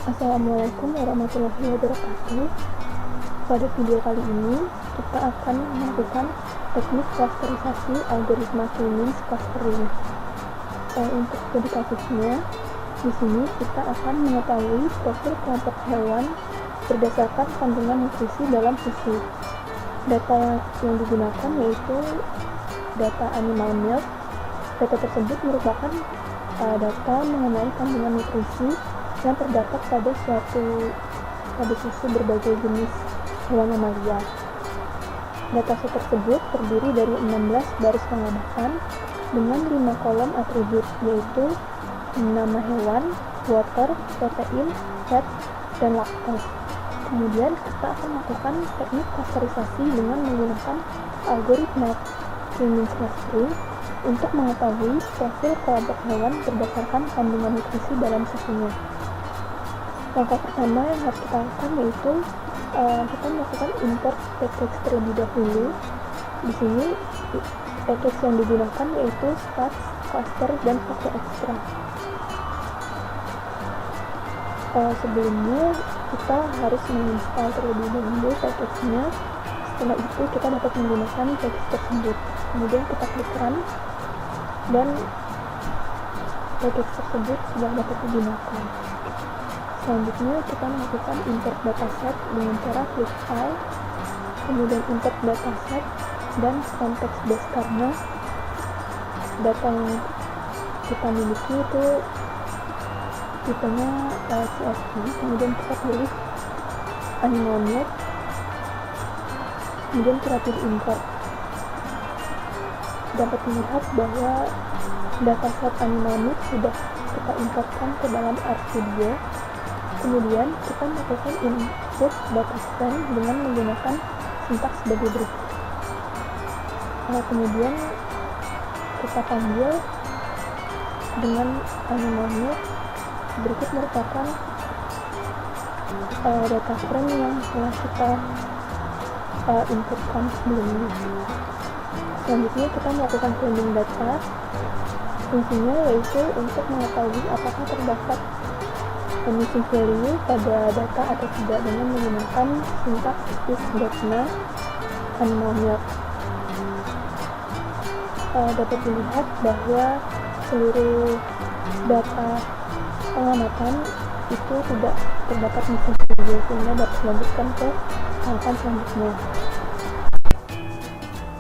Assalamualaikum warahmatullahi wabarakatuh. Pada video kali ini kita akan melakukan teknik klasterisasi algoritma Clemens clustering. Untuk studi kasusnya, di sini kita akan mengetahui profil kelompok hewan berdasarkan kandungan nutrisi dalam susu. Data yang digunakan yaitu data animal milk. Data tersebut merupakan data mengenai kandungan nutrisi yang terdapat pada susu berbagai jenis hewan mamalia. Data tersebut terdiri dari 16 baris pengamatan dengan 5 kolom atribut, yaitu nama hewan, water, protein, fat, dan laktose. Kemudian kita akan melakukan teknik klasterisasi dengan menggunakan algoritma Clemens clustering untuk mengetahui profil kelompok hewan berdasarkan kandungan nutrisi dalam susunya. Langkah pertama yang harus kita lakukan yaitu kita melakukan import package terlebih dahulu. Di sini package yang digunakan yaitu stats, cluster, dan foto extra. Sebelumnya kita harus menginstal terlebih dahulu package-nya. Setelah itu kita dapat menggunakan package tersebut. Kemudian kita klik run dan package tersebut sudah dapat digunakan. Selanjutnya kita melakukan import dataset dengan cara klik file, kemudian import dataset dan context base karena data yang kita miliki itu tipenya CSV. Kemudian kita pilih animal milk, kemudian kita pilih import. Dapat dilihat bahwa dataset animal milk sudah kita importkan ke dalam RStudio. Kemudian kita melakukan input data frame dengan menggunakan sintaks sebagai berikut. Kemudian kita panggil dengan animal milk. Berikut merupakan data frame yang telah kita inputkan sebelumnya. Selanjutnya kita melakukan cleaning data. Fungsinya yaitu untuk mengetahui apakah terdapat missing value pada data atau tidak dengan menggunakan sintaks is.na animal milk. Dapat dilihat bahwa seluruh data pengamatan itu tidak terdapat missing value, sehingga dapat dilanjutkan ke tahapan selanjutnya.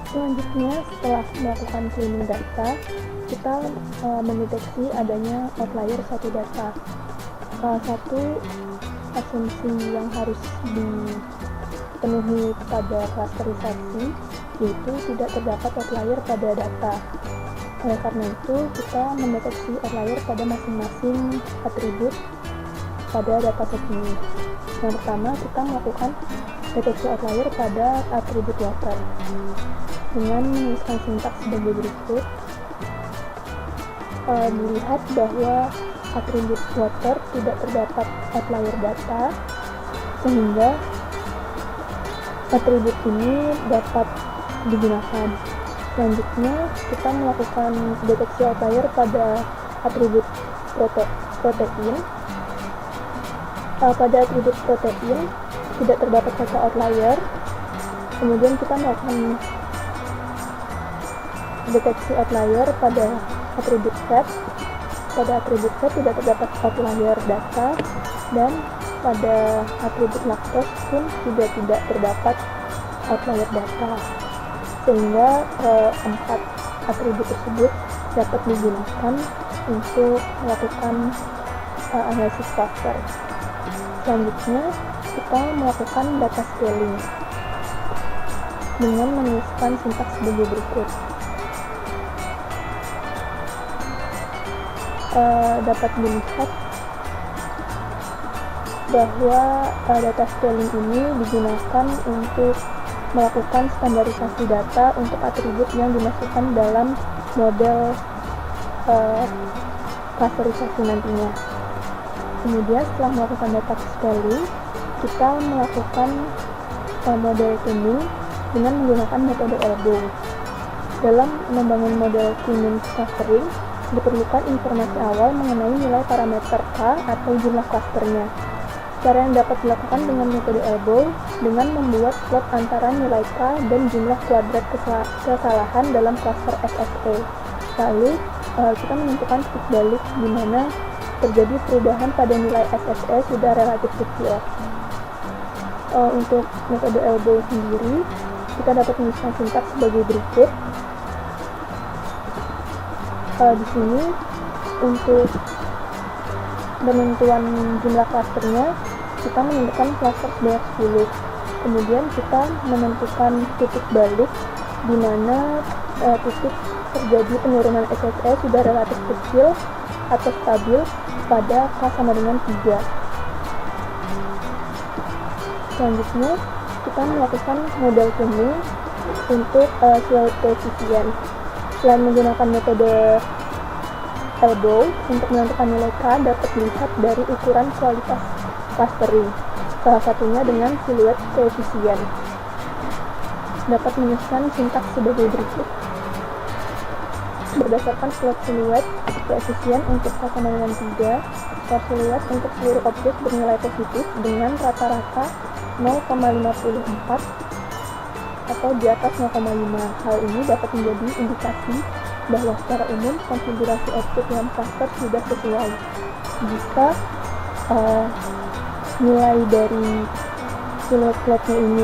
Selanjutnya, setelah melakukan cleaning data, kita mendeteksi adanya outlier suatu data. Salah satu asumsi yang harus dipenuhi pada klasterisasi yaitu tidak terdapat outlier pada data. Oleh karena itu, kita mendeteksi outlier pada masing-masing atribut pada dataset ini. Yang pertama, kita melakukan deteksi outlier pada atribut water dengan menuliskan sintaks sebagai berikut. Dilihat bahwa atribut water tidak terdapat outlier data, sehingga atribut ini dapat digunakan. Selanjutnya kita melakukan deteksi outlier pada atribut protein. Pada atribut protein tidak terdapat satu outlier. Kemudian kita melakukan deteksi outlier pada atribut fat. Pada atribut fat tidak terdapat outlier data, dan pada atribut laktose pun juga tidak terdapat outlier data, sehingga 4 atribut tersebut dapat digunakan untuk melakukan analisis cluster. Selanjutnya kita melakukan data scaling dengan menuliskan sintaks sebagai berikut. Dapat dilihat bahwa data scaling ini digunakan untuk melakukan standarisasi data untuk atribut yang dimasukkan dalam model klasterisasi nantinya. Kemudian setelah melakukan data scaling, kita melakukan model tuning dengan menggunakan metode elbow. Dalam membangun model Clemens clustering, diperlukan informasi awal mengenai nilai parameter K atau jumlah klasternya. Cara yang dapat dilakukan dengan metode elbow dengan membuat plot antara nilai K dan jumlah kuadrat kesalahan dalam klaster SSE. Lalu kita menentukan titik balik di mana terjadi perubahan pada nilai SSE sudah relatif kecil. Untuk metode elbow sendiri, kita dapat menyusun sintaks sebagai berikut. Di sini untuk penentuan jumlah klasternya, kita menentukan klaster sebanyak 10. Kemudian kita menentukan titik balik di mana titik terjadi penurunan SSE sudah relatif kecil atau stabil pada K sama dengan 3. Selanjutnya, kita melakukan model tuning untuk silhouette coefficient. Selain menggunakan metode elbow, untuk menentukan nilai K dapat dilihat dari ukuran kualitas clustering, salah satunya dengan silhouette coefficient. Dapat menyusun sintaks sebagai berikut. Berdasarkan plot silhouette coefficient untuk K sama dengan 3, skor silhouette untuk seluruh objek bernilai positif dengan rata-rata 0,54 atau di atas 0,5. Hal ini dapat menjadi indikasi bahwa secara umum konfigurasi objek dalam cluster sudah sesuai. Jika nilai dari silhouette plotnya ini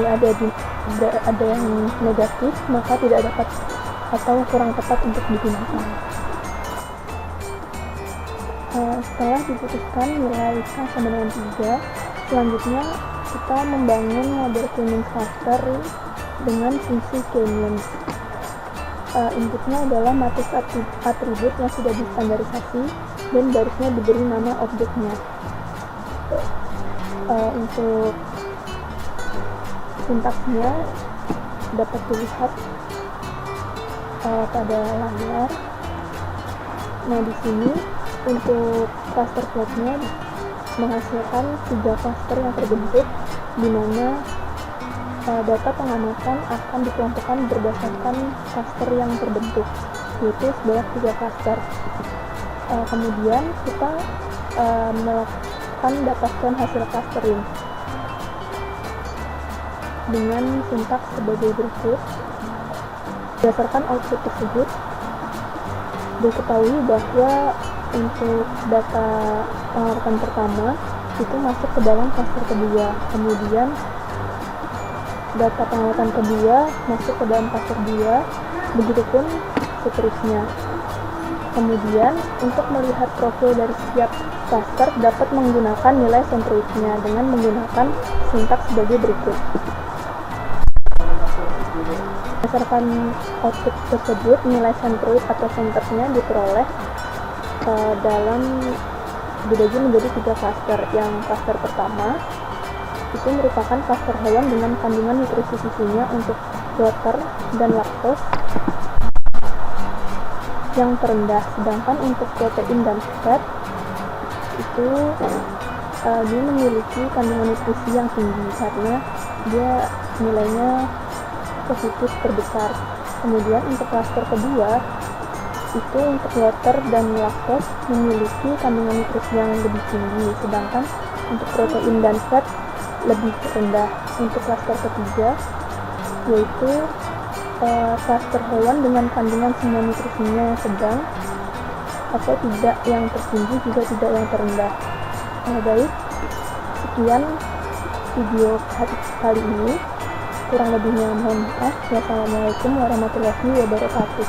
ada yang negatif, maka tidak dapat atau kurang tepat untuk digunakan. Setelah diputuskan nilai K sama dengan 3, selanjutnya kita membangun model tuning cluster dengan fungsi k-means. Inputnya adalah matriks atribut yang sudah distandarisasi dan barisnya diberi nama objeknya. Untuk sintaksnya dapat dilihat pada layar. Nah, di sini untuk cluster plotnya menghasilkan 3 cluster yang terbentuk, di mana data pengamatan akan dikelompokkan berdasarkan cluster yang terbentuk, yaitu sebanyak 3 cluster. Kemudian kita melakukan data frame hasil clustering dengan sintaks sebagai berikut. Berdasarkan output tersebut, diketahui bahwa untuk data pengamatan pertama itu masuk ke dalam cluster kedua, kemudian data pengamatan kedua masuk ke dalam cluster 2, begitupun seterusnya. Kemudian untuk melihat profil dari setiap cluster dapat menggunakan nilai centroidnya dengan menggunakan sintaks sebagai berikut. Berdasarkan output tersebut, nilai centroid atau centernya diperoleh dalam dibagi menjadi 3 cluster. Yang cluster pertama itu merupakan cluster hewan dengan kandungan nutrisi susunya untuk water dan laktos yang terendah, sedangkan untuk protein dan fat itu dia memiliki kandungan nutrisi yang tinggi karena dia nilainya positif terbesar. Kemudian untuk cluster kedua itu untuk water dan laktos memiliki kandungan nutrisi yang lebih tinggi, sedangkan untuk protein dan fat lebih rendah. Untuk cluster ketiga yaitu cluster hewan dengan kandungan semua nutrisinya yang sedang atau tidak yang tertinggi juga tidak yang terendah. Baik, sekian video kali ini. Kurang lebihnya mohon maaf. Wassalamualaikum warahmatullahi wabarakatuh.